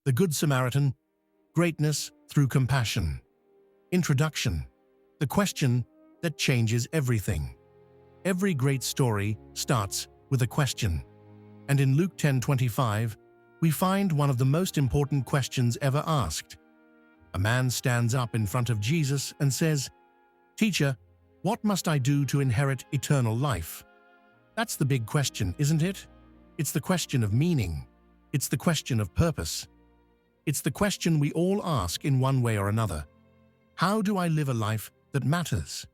The Good Samaritan, Greatness Through Compassion. Introduction. The question that changes everything. Every great story starts with a question. And in Luke 10:25, we find one of the most important questions ever asked. A man stands up in front of Jesus and says, "Teacher, what must I do to inherit eternal life?" That's the big question, isn't it? It's the question of meaning. It's the question of purpose. It's the question we all ask in one way or another. How do I live a life that matters?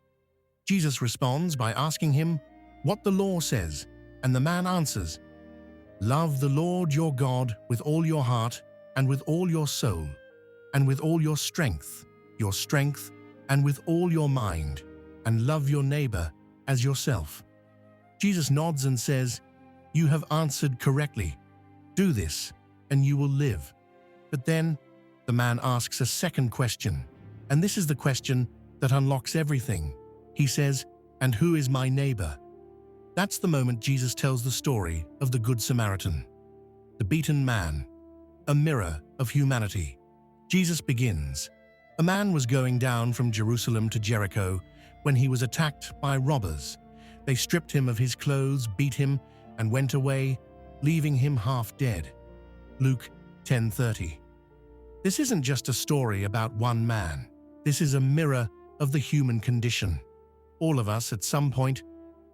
Jesus responds by asking him what the law says, and the man answers, "Love the Lord your God with all your heart and with all your soul, and with all your strength, and with all your mind, and love your neighbor as yourself." Jesus nods and says, "You have answered correctly. Do this, and you will live." But then, the man asks a second question, and this is the question that unlocks everything. He says, "And who is my neighbor?" That's the moment Jesus tells the story of the Good Samaritan. The beaten man, a mirror of humanity. Jesus begins. A man was going down from Jerusalem to Jericho when he was attacked by robbers. They stripped him of his clothes, beat him, and went away, leaving him half dead. Luke 10:30. This isn't just a story about one man. This is a mirror of the human condition. All of us, at some point,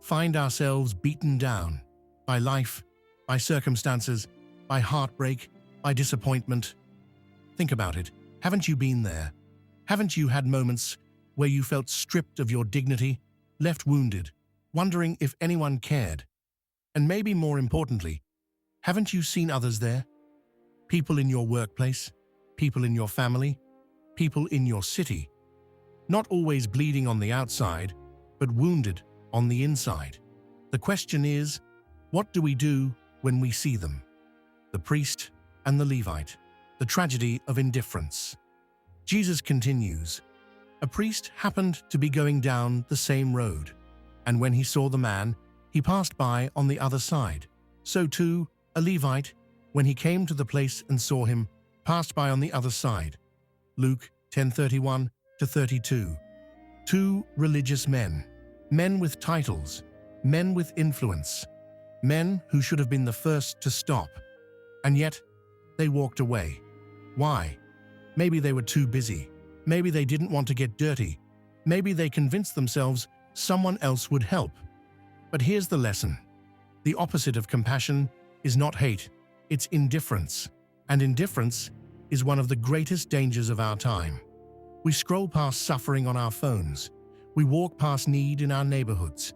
find ourselves beaten down by life, by circumstances, by heartbreak, by disappointment. Think about it. Haven't you been there? Haven't you had moments where you felt stripped of your dignity, left wounded, wondering if anyone cared? And maybe more importantly, haven't you seen others there? People in your workplace, people in your family, people in your city, not always bleeding on the outside, but wounded on the inside. The question is, what do we do when we see them? The priest and the Levite, the tragedy of indifference. Jesus continues, "A priest happened to be going down the same road, and when he saw the man, he passed by on the other side. So too, a Levite, when he came to the place and saw him, passed by on the other side." Luke 10:31-32. Two religious men, men with titles, men with influence, men who should have been the first to stop. And yet, they walked away. Why? Maybe they were too busy. Maybe they didn't want to get dirty. Maybe they convinced themselves someone else would help. But here's the lesson. The opposite of compassion is not hate, it's indifference. And indifference is one of the greatest dangers of our time. We scroll past suffering on our phones. We walk past need in our neighborhoods.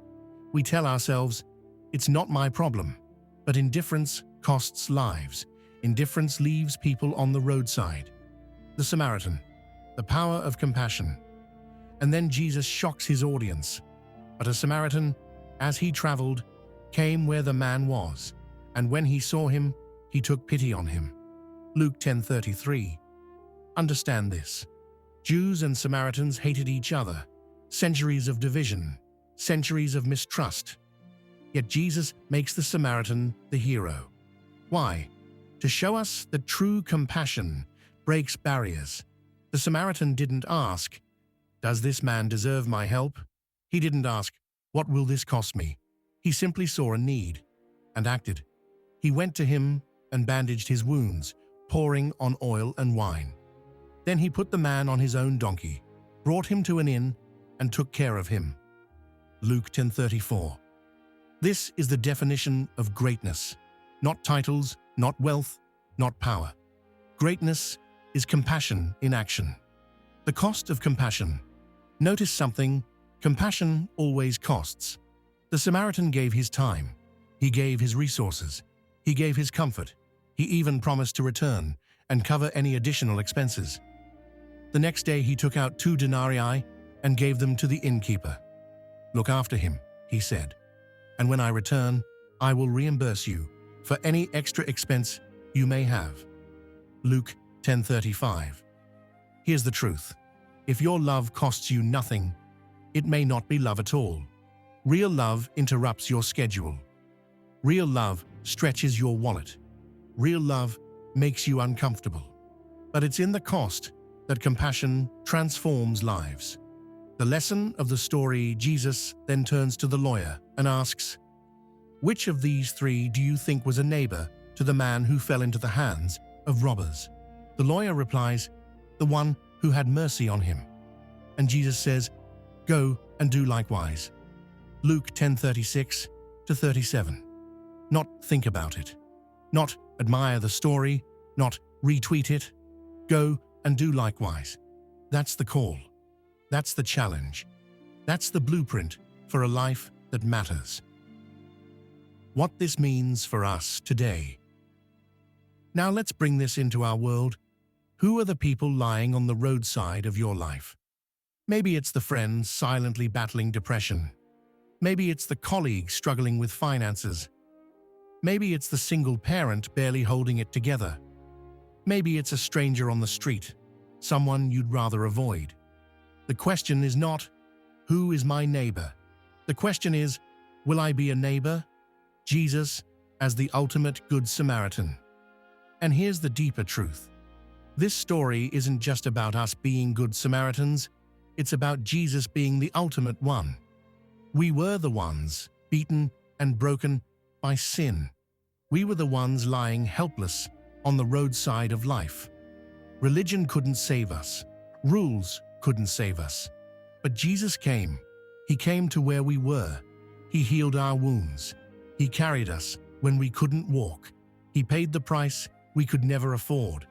We tell ourselves, "It's not my problem." But indifference costs lives. Indifference leaves people on the roadside. The Samaritan, the power of compassion. And then Jesus shocks his audience. But a Samaritan, as he traveled, came where the man was, and when he saw him, he took pity on him. Luke 10:33. Understand this. Jews and Samaritans hated each other. Centuries of division, centuries of mistrust. Yet Jesus makes the Samaritan the hero. Why? To show us that true compassion breaks barriers. The Samaritan didn't ask, "Does this man deserve my help?" He didn't ask, "What will this cost me?" He simply saw a need and acted. He went to him and bandaged his wounds, pouring on oil and wine. Then he put the man on his own donkey, brought him to an inn, and took care of him. Luke 10:34. This is the definition of greatness. Not titles, not wealth, not power. Greatness is compassion in action. The cost of compassion. Notice something, compassion always costs. The Samaritan gave his time. He gave his resources. He gave his comfort. He even promised to return and cover any additional expenses. The next day he took out 2 denarii and gave them to the innkeeper. "Look after him," he said, "and when I return, I will reimburse you for any extra expense you may have." Luke 10:35. Here's the truth. If your love costs you nothing, it may not be love at all. Real love interrupts your schedule. Real love stretches your wallet. Real love makes you uncomfortable. But it's in the cost that compassion transforms lives. The lesson of the story, Jesus then turns to the lawyer and asks, "Which of these three do you think was a neighbor to the man who fell into the hands of robbers?" The lawyer replies, "The one who had mercy on him." And Jesus says, "Go and do likewise." Luke 10:36-37. Not think about it. Not admire the story. Not retweet it. Go and do likewise. That's the call. That's the challenge. That's the blueprint for a life that matters. What this means for us today. Now let's bring this into our world. Who are the people lying on the roadside of your life? Maybe it's the friend silently battling depression. Maybe it's the colleague struggling with finances. Maybe it's the single parent barely holding it together. Maybe it's a stranger on the street, someone you'd rather avoid. The question is not, who is my neighbor? The question is, will I be a neighbor? Jesus as the ultimate Good Samaritan. And here's the deeper truth. This story isn't just about us being good Samaritans, it's about Jesus being the ultimate one. We were the ones beaten and broken by sin. We were the ones lying helpless on the roadside of life. Religion couldn't save us. Rules couldn't save us. But Jesus came. He came to where we were. He healed our wounds. He carried us when we couldn't walk. He paid the price we could never afford.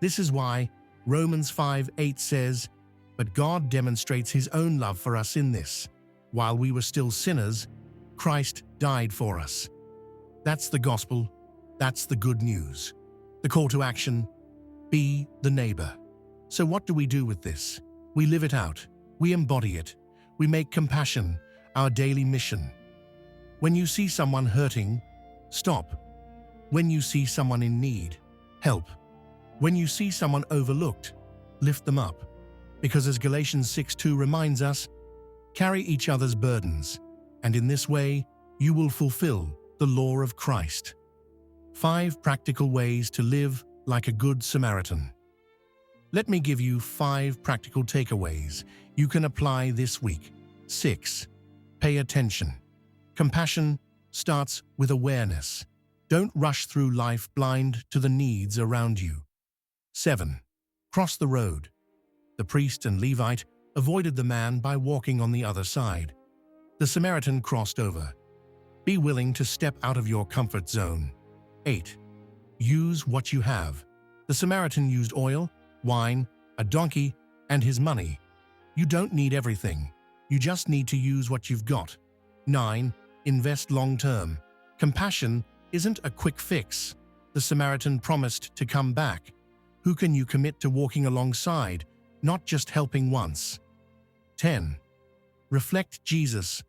This is why Romans 5:8 says, "But God demonstrates His own love for us in this. While we were still sinners, Christ died for us." That's the gospel. That's the good news. The call to action: be the neighbor. So what do we do with this? We live it out. We embody it. We make compassion our daily mission. When you see someone hurting, stop. When you see someone in need, help. When you see someone overlooked, lift them up. Because as Galatians 6:2 reminds us, carry each other's burdens, and in this way you will fulfill the law of Christ. 5 practical ways to live like a good Samaritan. Let me give you 5 practical takeaways you can apply this week. 6. Pay attention. Compassion starts with awareness. Don't rush through life blind to the needs around you. 7. Cross the road. The priest and Levite avoided the man by walking on the other side. The Samaritan crossed over. Be willing to step out of your comfort zone. 8. Use what you have. The Samaritan used oil, wine, a donkey, and his money. You don't need everything. You just need to use what you've got. 9. Invest long-term. Compassion isn't a quick fix. The Samaritan promised to come back. Who can you commit to walking alongside, not just helping once? 10. Reflect Jesus.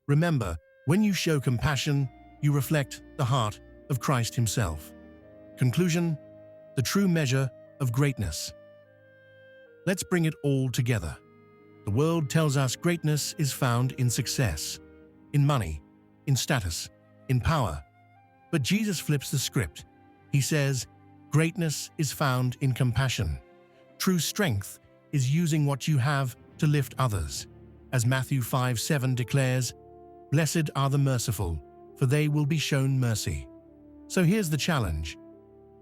Remember, when you show compassion, you reflect the heart of Christ Himself. Conclusion: the true measure of greatness. Let's bring it all together. The world tells us greatness is found in success, in money, in status, in power. But Jesus flips the script. He says, greatness is found in compassion. True strength is using what you have to lift others. As Matthew 5:7 declares, "Blessed are the merciful, for they will be shown mercy." So here's the challenge.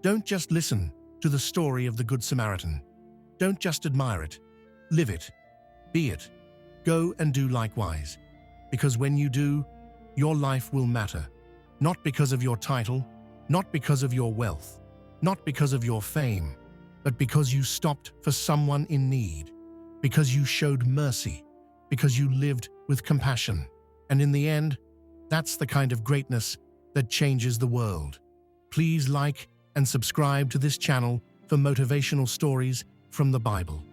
Don't just listen to the story of the Good Samaritan. Don't just admire it. Live it. Be it. Go and do likewise. Because when you do, your life will matter. Not because of your title, not because of your wealth, not because of your fame, but because you stopped for someone in need, because you showed mercy, because you lived with compassion. And in the end, that's the kind of greatness that changes the world. Please like and subscribe to this channel for motivational stories from the Bible.